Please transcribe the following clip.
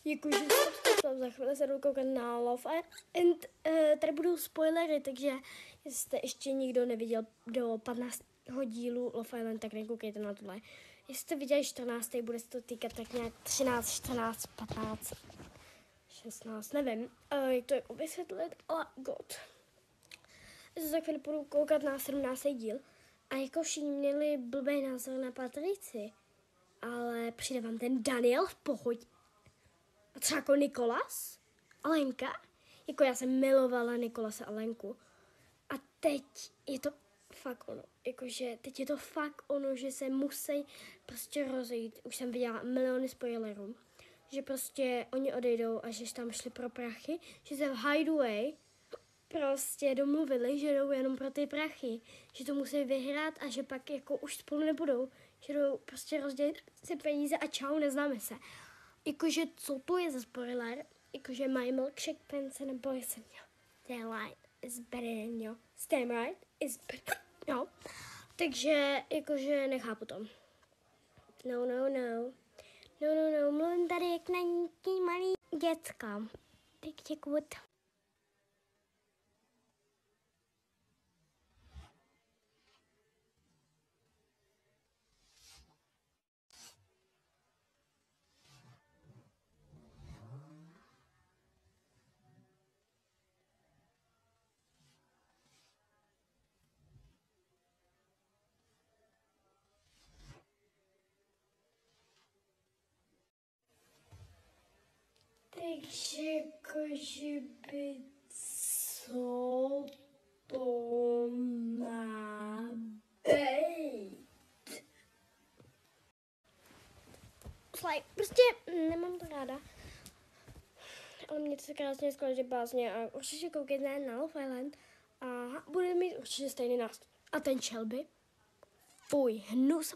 Jakože za chvíli se jdu koukat na Love and tady budou spoilery, takže jestli jste ještě nikdo neviděl do 15. dílu Love Island, tak nekoukejte na tohle. Jestli jste viděli 14. bude se to týkat tak nějak 13, 14, 15, 16, nevím, jak to jako vysvětlit, ale god. Já se za chvíli budu koukat na 17. díl a jako všichni měli blbý názor na Patrici, ale přijde vám ten Daniel v pohodě. A třeba jako Nikolas, Alenka, jako já jsem milovala Nikolase a Lenku. A teď je to fakt ono, jakože teď je to fakt ono, že se musí prostě rozejít. Už jsem viděla miliony spoilerů, že prostě oni odejdou a že tam šli pro prachy, že se v Hideaway prostě domluvili, že jdou jenom pro ty prachy, že to musí vyhrát a že pak jako už spolu nebudou, že jdou prostě rozdělit si peníze a čau, neznáme se. Jakože co to je za spoiler, jakože my milkshake pence nebo jsem měl. Their light is better than your stem right is better. No. Takže jakože nechápu to. No, mluvím tady jak na nějaký malý děcka. Pěkně kut. Takže jakože by co to má být? Prostě nemám to ráda. Ale mě to se krásně skladí bázně a určitě koukejte na Love Island a bude mít určitě stejný nástup. A ten Shelby? Fuj, hnus.